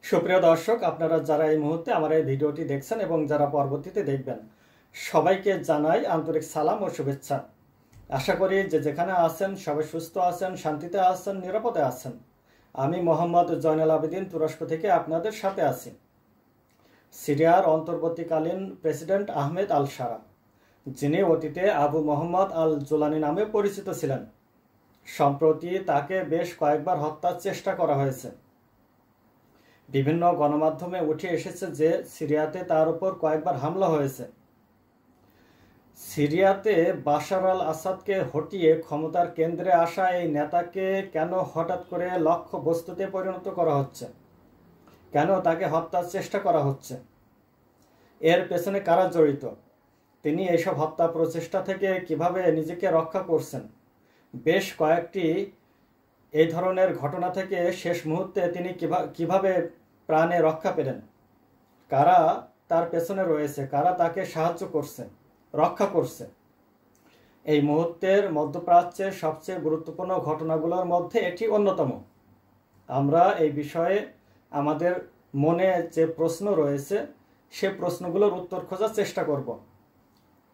সুপ্রিয় দর্শক, আপনারা যারা এই মুহূর্তে আমার এই ভিডিওটি দেখছেন এবং যারা পরবর্তীতে দেখবেন, সবাইকে জানাই আন্তরিক সালাম ও শুভেচ্ছা। আশা করি যে যেখানে আছেন সবাই সুস্থ আছেন, শান্তিতে আছেন, নিরাপদে আছেন। আমি মোহাম্মদ জয়নাল আবেদিন তুরস্ক থেকে আপনাদের সাথে আছি। সিরিয়ার অন্তর্বর্তীকালীন প্রেসিডেন্ট আহমেদ আল শারা, যিনি অতীতে আবু মোহাম্মদ আল জুলানি নামে পরিচিত ছিলেন, সম্প্রতি তাকে বেশ কয়েকবার হত্যার চেষ্টা করা হয়েছে। বিভিন্ন গণমাধ্যমে উঠে এসেছে যে সিরিয়াতে তার উপর কয়েকবার হামলা হয়েছে। সিরিয়াতে বাশার আল আসাদকে হটিয়ে ক্ষমতার কেন্দ্রে আসা এই নেতাকে কেন হঠাৎ করে লক্ষ্য বস্তুতে পরিণত করা হচ্ছে? কেন তাকে হত্যার চেষ্টা করা হচ্ছে? এর পেছনে কারা জড়িত? তিনি এইসব হত্যা প্রচেষ্টা থেকে কিভাবে নিজেকে রক্ষা করছেন? বেশ কয়েকটি এই ধরনের ঘটনা থেকে শেষ মুহূর্তে তিনি কিভাবে প্রাণে রক্ষা পেলেন? কারা তার পেছনে রয়েছে? কারা তাকে সাহায্য করছে, রক্ষা করছে? এই মুহূর্তের মধ্যপ্রাচ্যের সবচেয়ে গুরুত্বপূর্ণ ঘটনাগুলোর মধ্যে এটি অন্যতম। আমরা এই বিষয়ে আমাদের মনে যে প্রশ্ন রয়েছে সে প্রশ্নগুলোর উত্তর খোঁজার চেষ্টা করব।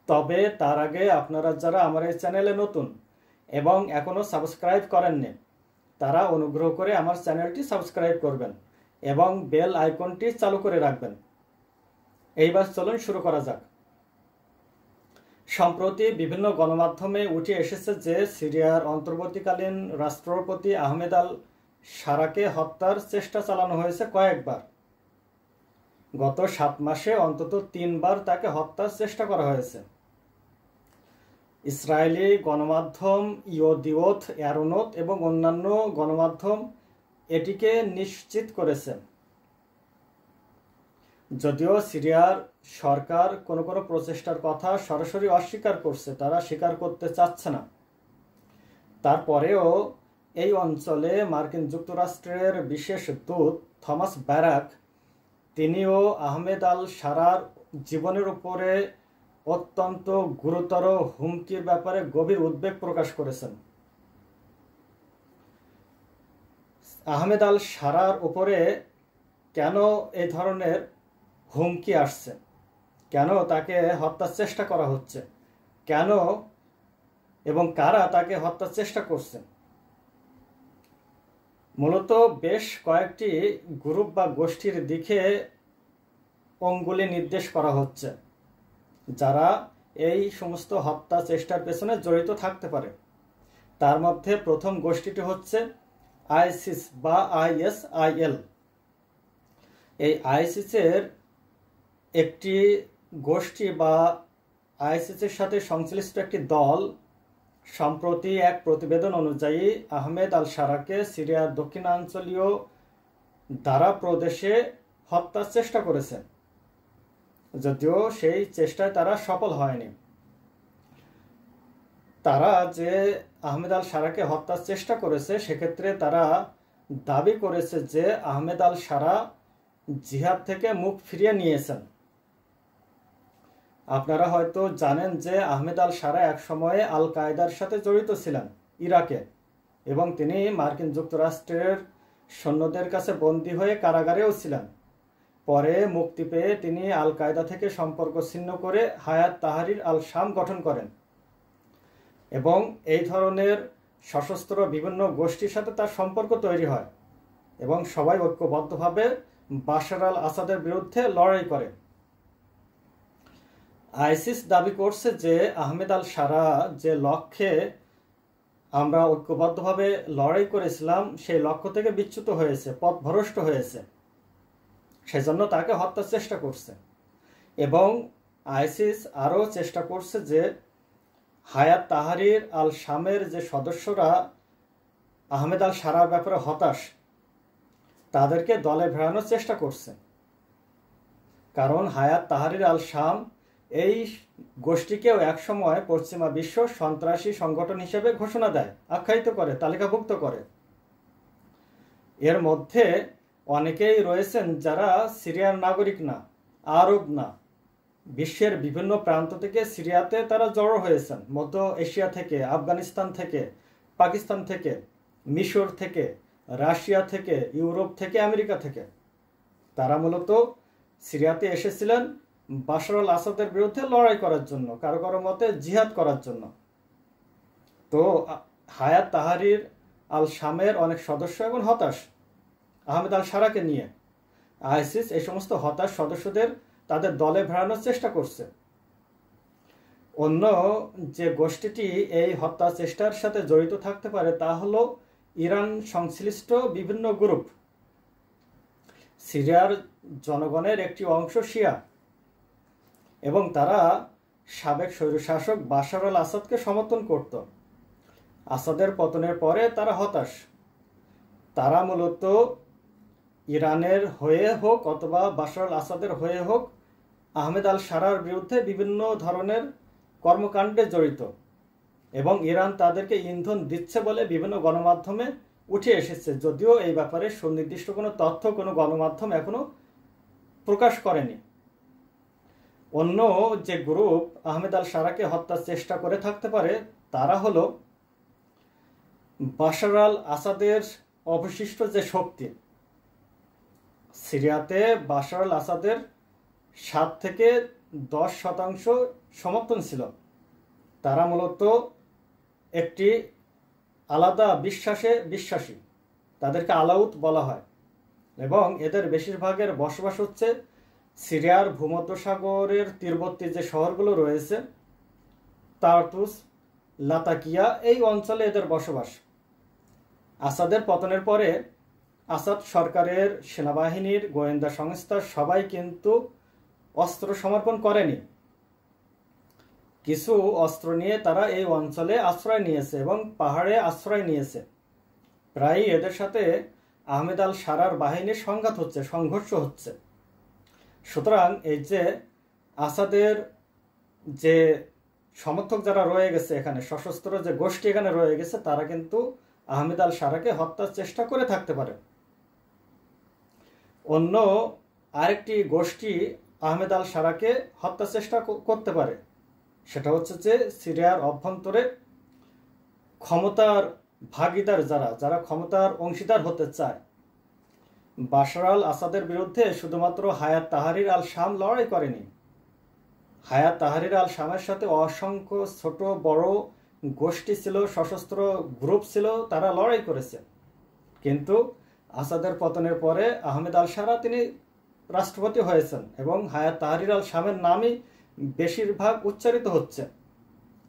তবে তার আগে আপনারা যারা আমার এই চ্যানেলে নতুন এবং এখনও সাবস্ক্রাইব করেননি, তারা অনুগ্রহ করে আমার চ্যানেলটি সাবস্ক্রাইব করবেন এবং বেল আইকনটি চালু করে রাখবেন। এইবার চলুন শুরু করা যাক। সম্প্রতি বিভিন্ন গণমাধ্যমে উঠে এসেছে যে সিরিয়ার অন্তর্বর্তীকালীন রাষ্ট্রপতি আহমেদ আল শারাকে হত্যার চেষ্টা চালানো হয়েছে কয়েকবার। গত 7 মাসে অন্তত 3 বার তাকে হত্যার চেষ্টা করা হয়েছে। ইসরায়েলি গণমাধ্যম ইয়োদিওথ অ্যারোনোত এবং অন্যান্য গণমাধ্যম এটিকে নিশ্চিত করেছে। যদিও সিরিয়ার সরকার কোনো প্রচেষ্টার কথা সরাসরি অস্বীকার করছে, তারা স্বীকার করতে চাচ্ছে না, তারপরেও এই অঞ্চলে মার্কিন যুক্তরাষ্ট্রের বিশেষ দূত থমাস ব্যারাক, তিনিও আহমেদ আল শারার জীবনের উপরে অত্যন্ত গুরুতর হুমকির ব্যাপারে গভীর উদ্বেগ প্রকাশ করেছেন। আহমেদ আল শারার উপরে কেন এই ধরনের হুমকি আসছে? কেন তাকে হত্যার চেষ্টা করা হচ্ছে? কেন এবং কারা তাকে হত্যার চেষ্টা করছে? মূলত বেশ কয়েকটি গ্রুপ বা গোষ্ঠীর দিকে অঙ্গুলি নির্দেশ করা হচ্ছে, যারা এই সমস্ত হত্যা চেষ্টার পেছনে জড়িত থাকতে পারে। তার মধ্যে প্রথম গোষ্ঠীটি হচ্ছে আইসিস বা ISIL। এই আইসিসের একটি গোষ্ঠী বা আইসিসের সাথে সংশ্লিষ্ট একটি দল সম্প্রতি এক প্রতিবেদন অনুযায়ী আহমেদ আল শারাকে সিরিয়ার দক্ষিণাঞ্চলীয় দারা প্রদেশে হত্যার চেষ্টা করেছে, যদিও সেই চেষ্টায় তারা সফল হয়নি। তারা যে আহমেদ আল শারাকে হত্যার চেষ্টা করেছে সেক্ষেত্রে তারা দাবি করেছে যে আহমেদ আল শারা জিহাদ থেকে মুখ ফিরিয়ে নিয়েছেন। আপনারা হয়তো জানেন যে আহমেদ আল শারা এক সময়ে আল কায়দার সাথে জড়িত ছিলেন ইরাকে, এবং তিনি মার্কিন যুক্তরাষ্ট্রের সৈন্যদের কাছে বন্দী হয়ে কারাগারেও ছিলেন। পরে মুক্তি পেয়ে তিনি আল কায়দা থেকে সম্পর্ক ছিন্ন করে হায়াত তাহরির আল শাম গঠন করেন, এবং এই ধরনের সশস্ত্র বিভিন্ন গোষ্ঠীর সাথে তার সম্পর্ক তৈরি হয় এবং সবাই ঐক্যবদ্ধভাবে বাশার আল আসাদের বিরুদ্ধে লড়াই করে। আইসিস দাবি করছে যে আহমেদ আল শারা যে লক্ষ্যে আমরা ঐক্যবদ্ধভাবে লড়াই করেছিলাম সেই লক্ষ্য থেকে বিচ্যুত হয়েছে, পথভ্রষ্ট হয়েছে, সেজন্য তাকে হত্যার চেষ্টা করছে। এবং আইসিস আরও চেষ্টা করছে যে হায়াত তাহরির আল শামের যে সদস্যরা আহমেদ আল শারার ব্যাপারে হতাশ, তাদেরকে দলে ভেড়ানোর চেষ্টা করছে। কারণ হায়াত তাহরির আল শাম এই গোষ্ঠীকেও একসময় পশ্চিমা বিশ্ব সন্ত্রাসী সংগঠন হিসেবে ঘোষণা দেয়, আখ্যায়িত করে, তালিকাভুক্ত করে। এর মধ্যে অনেকেই রয়েছেন যারা সিরিয়ার নাগরিক না, আরব না, বিশ্বের বিভিন্ন প্রান্ত থেকে সিরিয়াতে তারা জড়ো হয়েছেন। মধ্য এশিয়া থেকে, আফগানিস্তান থেকে, পাকিস্তান থেকে, মিশর থেকে, রাশিয়া থেকে, ইউরোপ থেকে, আমেরিকা থেকে। তারা মূলত সিরিয়াতে এসেছিলেন বাশার আল আসাদের বিরুদ্ধে লড়াই করার জন্য, কারো কারো মতে জিহাদ করার জন্য। তো হায়াত তাহরির আল শামের অনেক সদস্য এখন হতাশ আহমেদ আল সারাকে নিয়ে। আইসিস এই সমস্ত হতাশ সদস্যদের তাদের দলে ভেড়ানোর চেষ্টা করছে। অন্য যে গোষ্ঠীটি এই হত্যা চেষ্টার সাথে জড়িত থাকতে পারে তা হলো ইরান সংশ্লিষ্ট বিভিন্ন গ্রুপ। সিরিয়ার জনগণের একটি অংশ শিয়া এবং তারা সাবেক স্বৈরশাসক বাশার আল আসাদকে সমর্থন করত। আসাদের পতনের পরে তারা হতাশ। তারা মূলত ইরানের হয়ে হোক অথবা বাশার আল আসাদের হয়ে হোক আহমেদ আল সারার বিরুদ্ধে বিভিন্ন ধরনের কর্মকাণ্ডে জড়িত এবং ইরান তাদেরকে ইন্ধন দিচ্ছে বলে বিভিন্ন গণমাধ্যমে উঠে এসেছে, যদিও এই ব্যাপারে সুনির্দিষ্ট কোনো তথ্য কোনো গণমাধ্যম এখনো প্রকাশ করেনি। অন্য যে গ্রুপ আহমেদ আল সারাকে হত্যার চেষ্টা করে থাকতে পারে তারা হলো বাশার আল আসাদের অবশিষ্ট যে শক্তি। সিরিয়াতে বাশার আল আসাদের 7 থেকে 10% সমর্থন ছিল। তারা মূলত একটি আলাদা বিশ্বাসে বিশ্বাসী, তাদেরকে আলাউত বলা হয় এবং এদের বেশিরভাগের বসবাস হচ্ছে সিরিয়ার ভূমধ্যসাগরের তীরবর্তী যে শহরগুলো রয়েছে তার্তুস, লাতাকিয়া, এই অঞ্চলে এদের বসবাস। আসাদের পতনের পরে আসাদ সরকারের সেনাবাহিনীর গোয়েন্দা সংস্থা সবাই কিন্তু অস্ত্র সমর্পণ করেনি। কিছু অস্ত্র নিয়ে তারা এই অঞ্চলে আশ্রয় নিয়েছে এবং পাহাড়ে আশ্রয় নিয়েছে। প্রায়ই এদের সাথে আহমেদ আল সারার বাহিনীর সংঘাত হচ্ছে, সংঘর্ষ হচ্ছে। সুতরাং এই যে আসাদের যে সমর্থক যারা রয়ে গেছে এখানে, সশস্ত্র যে গোষ্ঠী এখানে রয়ে গেছে, তারা কিন্তু আহমেদ আল সারাকে হত্যার চেষ্টা করে থাকতে পারে। অন্য আরেকটি গোষ্ঠী আহমেদ আল সারাকে হত্যার চেষ্টা করতে পারে, সেটা হচ্ছে যে সিরিয়ার অভ্যন্তরে ক্ষমতার ভাগিদার যারা ক্ষমতার অংশীদার হতে চায়। বাশার আল আসাদের বিরুদ্ধে শুধুমাত্র হায়াত তাহরির আল শাম লড়াই করেনি। হায়াত তাহরির আল শামের সাথে অসংখ্য ছোট বড় গোষ্ঠী ছিল, সশস্ত্র গ্রুপ ছিল, তারা লড়াই করেছে। কিন্তু আসাদের পতনের পরে আহমেদ আল সারা তিনি রাষ্ট্রপতি হয়েছেন এবং হায়াত তাহরির আল শামের নামই বেশিরভাগ উচ্চারিত হচ্ছে।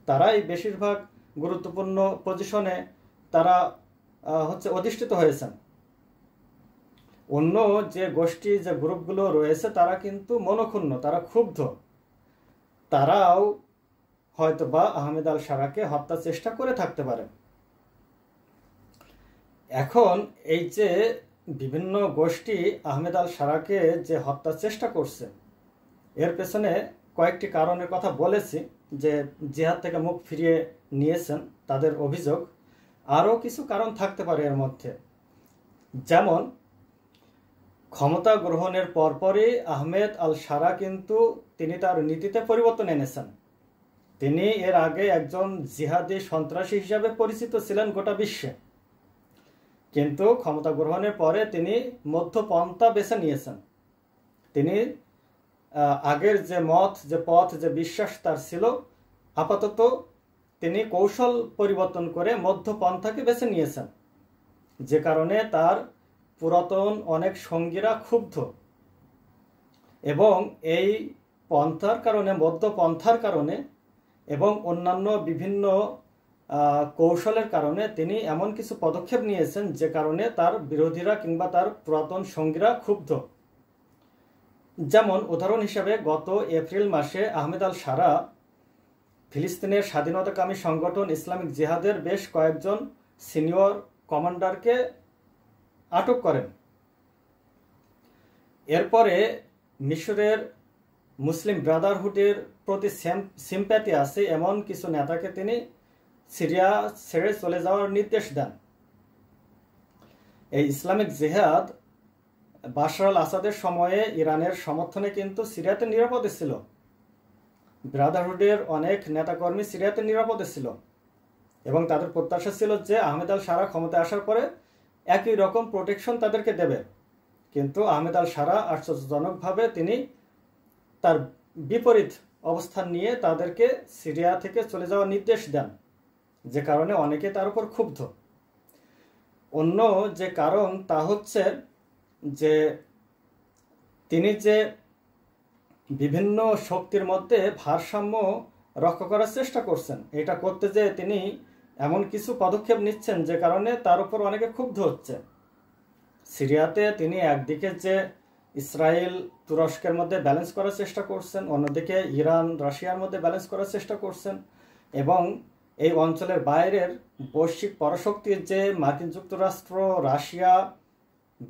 তারাই বেশিরভাগ গুরুত্বপূর্ণ পজিশনে তারা অধিষ্ঠিত হয়েছেন। অন্য যে গোষ্ঠী যে গ্রুপগুলো রয়েছে তারা কিন্তু মনক্ষুণ্ণ, তারা ক্ষুব্ধ, তারাও হয়তোবা আহমেদ আল সারাকে হত্যার চেষ্টা করে থাকতে পারে। এখন এই যে বিভিন্ন গোষ্ঠী আহমেদ আল সারাকে যে হত্যার চেষ্টা করছে, এর পেছনে কয়েকটি কারণের কথা বলেছি, যে জিহাদ থেকে মুখ ফিরিয়ে নিয়েছেন তাদের অভিযোগ। আরও কিছু কারণ থাকতে পারে এর মধ্যে, যেমন ক্ষমতা গ্রহণের পরপরই আহমেদ আল সারা কিন্তু তিনি তার নীতিতে পরিবর্তন এনেছেন। তিনি এর আগে একজন জিহাদি সন্ত্রাসী হিসাবে পরিচিত ছিলেন গোটা বিশ্বে, কিন্তু ক্ষমতা গ্রহণের পরে তিনি মধ্যপন্থা বেছে নিয়েছেন। তিনি আগের যে মত, যে পথ, যে বিশ্বাস তার ছিল, আপাতত তিনি কৌশল পরিবর্তন করে মধ্যপন্থাকে বেছে নিয়েছেন, যে কারণে তার পুরাতন অনেক সঙ্গীরা ক্ষুব্ধ এবং এই পন্থার কারণে, মধ্যপন্থার কারণে এবং অন্যান্য বিভিন্ন কৌশলের কারণে তিনি এমন কিছু পদক্ষেপ নিয়েছেন যে কারণে তার বিরোধীরা কিংবা তার পুরাতন সঙ্গীরা ক্ষুব্ধ। যেমন উদাহরণ হিসাবে গত এপ্রিল মাসে আহমেদ আল সারা ফিলিস্তিনের স্বাধীনতাকামী সংগঠন ইসলামিক জিহাদের বেশ কয়েকজন সিনিয়র কমান্ডারকে আটক করেন। এরপরে মিশরের মুসলিম ব্রাদারহুডের প্রতি সিম্প্যাথি আছে এমন কিছু নেতাকে তিনি সিরিয়া ছেড়ে চলে যাওয়ার নির্দেশ দেন। এই ইসলামিক জিহাদ বাশার আল আসাদের সময়ে ইরানের সমর্থনে কিন্তু সিরিয়াতে নিরাপদে ছিল। ব্রাদারহুডের অনেক নেতাকর্মী সিরিয়াতে নিরাপদে ছিল এবং তাদের প্রত্যাশা ছিল যে আহমেদ আল সারা ক্ষমতায় আসার পরে একই রকম প্রোটেকশন তাদেরকে দেবে। কিন্তু আহমেদ আল সারা আশ্চর্যজনকভাবে তিনি তার বিপরীত অবস্থান নিয়ে তাদেরকে সিরিয়া থেকে চলে যাওয়ার নির্দেশ দেন, যে কারণে অনেকে তার উপর ক্ষুব্ধ। অন্য যে কারণ তা হচ্ছে যে তিনি যে বিভিন্ন শক্তির মধ্যে ভারসাম্য রক্ষা করার চেষ্টা করছেন, এটা করতে যে তিনি এমন কিছু পদক্ষেপ নিচ্ছেন যে কারণে তার উপর অনেকে ক্ষুব্ধ হচ্ছে। সিরিয়াতে তিনি একদিকে যে ইসরায়েল তুরস্কের মধ্যে ব্যালেন্স করার চেষ্টা করছেন, অন্যদিকে ইরান রাশিয়ার মধ্যে ব্যালেন্স করার চেষ্টা করছেন, এবং এই অঞ্চলের বাইরের বৈশ্বিক পরাশক্তির যে মার্কিন যুক্তরাষ্ট্র, রাশিয়া,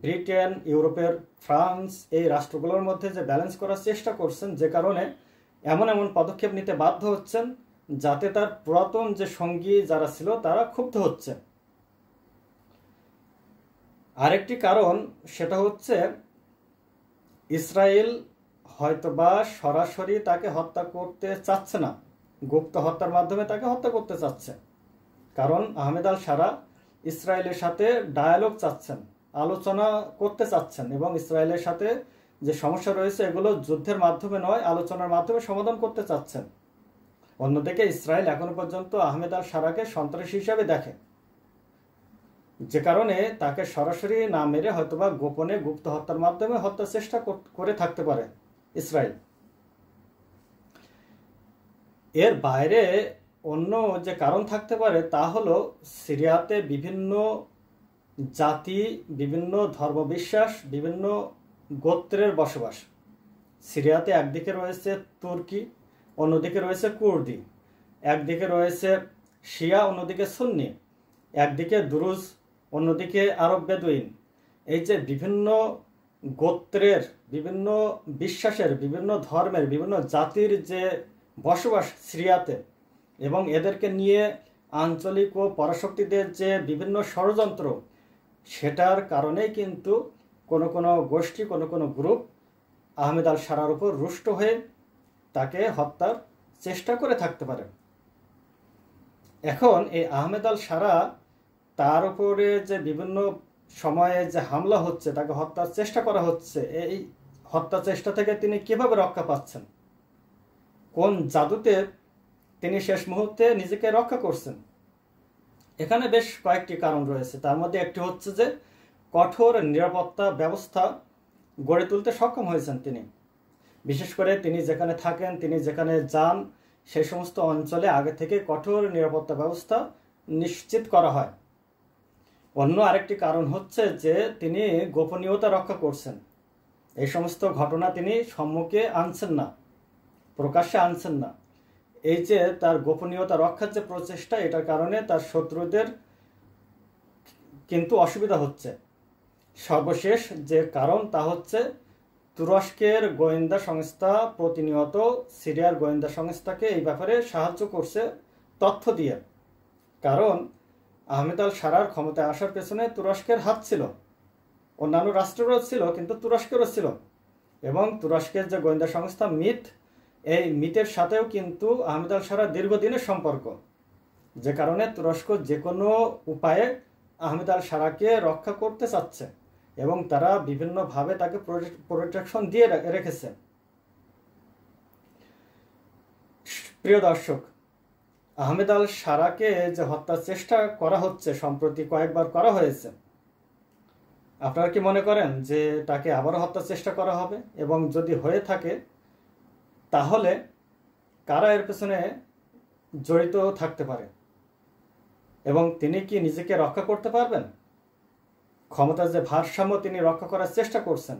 ব্রিটেন, ইউরোপের ফ্রান্স, এই রাষ্ট্রগুলোর মধ্যে যে ব্যালেন্স করার চেষ্টা করছেন, যে কারণে এমন এমন পদক্ষেপ নিতে বাধ্য হচ্ছেন যাতে তার পুরাতন যে সঙ্গী যারা ছিল তারা ক্ষুব্ধ হচ্ছে। আরেকটি কারণ সেটা হচ্ছে ইসরায়েল হয়তোবা সরাসরি তাকে হত্যা করতে চাচ্ছে না, গুপ্ত হত্যার মাধ্যমে তাকে হত্যা করতে চাচ্ছে। কারণ আহমেদ আল সারা ইসরায়েলের সাথে ডায়ালগ চাচ্ছেন, আলোচনা করতে চাচ্ছেন, এবং ইসরায়েলের সাথে যে সমস্যা রয়েছে এগুলো যুদ্ধের মাধ্যমে নয়, আলোচনার মাধ্যমে সমাধান করতে চাচ্ছেন। অন্যদিকে ইসরায়েল এখনো পর্যন্ত আহমেদ আল সারাকে সন্ত্রাসী হিসাবে দেখে, যে কারণে তাকে সরাসরি না মেরে হয়তোবা গোপনে গুপ্ত হত্যার মাধ্যমে হত্যার চেষ্টা করে থাকতে পারে ইসরায়েল। এর বাইরে অন্য যে কারণ থাকতে পারে তা হলো সিরিয়াতে বিভিন্ন জাতি, বিভিন্ন ধর্মবিশ্বাস, বিভিন্ন গোত্রের বসবাস। সিরিয়াতে একদিকে রয়েছে তুর্কি, অন্যদিকে রয়েছে কুর্দি, একদিকে রয়েছে শিয়া, অন্যদিকে সুন্নি, একদিকে দুরুজ, অন্যদিকে আরব বেদুইন। এই যে বিভিন্ন গোত্রের, বিভিন্ন বিশ্বাসের, বিভিন্ন ধর্মের, বিভিন্ন জাতির যে বসবাস সিরিয়াতে, এবং এদেরকে নিয়ে আঞ্চলিক ও পরাশক্তিদের যে বিভিন্ন ষড়যন্ত্র, সেটার কারণেই কিন্তু কোনো কোনো গোষ্ঠী, কোনো কোনো গ্রুপ আহমেদ আল সারার উপর রুষ্ট হয়ে তাকে হত্যার চেষ্টা করে থাকতে পারে। এখন এই আহমেদ আল সারা তার উপরে যে বিভিন্ন সময়ে যে হামলা হচ্ছে, তাকে হত্যার চেষ্টা করা হচ্ছে, এই হত্যা চেষ্টা থেকে তিনি কিভাবে রক্ষা পাচ্ছেন, কোন জাদুতে তিনি শেষ মুহূর্তে নিজেকে রক্ষা করছেন? এখানে বেশ কয়েকটি কারণ রয়েছে। তার মধ্যে একটি হচ্ছে যে কঠোর নিরাপত্তা ব্যবস্থা গড়ে তুলতে সক্ষম হয়েছেন তিনি। বিশেষ করে তিনি যেখানে থাকেন, তিনি যেখানে যান, সেই সমস্ত অঞ্চলে আগে থেকে কঠোর নিরাপত্তা ব্যবস্থা নিশ্চিত করা হয়। অন্য আরেকটি কারণ হচ্ছে যে তিনি গোপনীয়তা রক্ষা করছেন। এই সমস্ত ঘটনা তিনি সম্মুখে আনছেন না, প্রকাশ্যে আনছেন না। এই যে তার গোপনীয়তা রক্ষার যে প্রচেষ্টা, এটার কারণে তার শত্রুদের কিন্তু অসুবিধা হচ্ছে। সর্বশেষ যে কারণ তা হচ্ছে তুরস্কের গোয়েন্দা সংস্থা প্রতিনিয়ত সিরিয়ার গোয়েন্দা সংস্থাকে এই ব্যাপারে সাহায্য করছে তথ্য দিয়ে। কারণ আহমেদ আল সারার ক্ষমতায় আসার পেছনে তুরস্কের হাত ছিল, অন্যান্য রাষ্ট্রেরও ছিল, কিন্তু তুরস্কেরও ছিল। এবং তুরস্কের যে গোয়েন্দা সংস্থা মিট, এই মিটের সাথেও কিন্তু আহমেদ আল সারার দীর্ঘদিনের সম্পর্ক, যে কারণে তুরস্ক যে কোনো উপায়ে আহমেদ আল সারাকে রক্ষা করতে চাচ্ছে এবং তারা বিভিন্নভাবে তাকে প্রোটেকশন দিয়ে রেখেছে। প্রিয় দর্শক, আহমেদ আল সারাকে যে হত্যার চেষ্টা করা হচ্ছে, সম্প্রতি কয়েকবার করা হয়েছে, আপনারা কি মনে করেন যে তাকে আবারও হত্যার চেষ্টা করা হবে? এবং যদি হয়ে থাকে তাহলে কারা এর পেছনে জড়িত থাকতে পারে? এবং তিনি কি নিজেকে রক্ষা করতে পারবেন? ক্ষমতার যে ভারসাম্য তিনি রক্ষা করার চেষ্টা করছেন,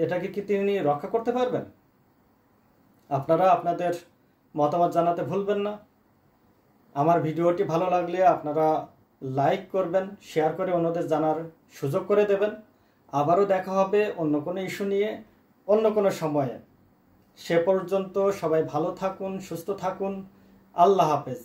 এটাকে কি তিনি রক্ষা করতে পারবেন? আপনারা আপনাদের মতামত জানাতে ভুলবেন না। আমার ভিডিওটি ভালো লাগলে আপনারা লাইক করবেন, শেয়ার করে অন্যদের জানার সুযোগ করে দেবেন। আবারও দেখা হবে অন্য কোনো ইস্যু নিয়ে, অন্য কোনো সময়ে। সে পর্যন্ত সবাই ভালো থাকুন, সুস্থ থাকুন। আল্লাহ হাফেজ।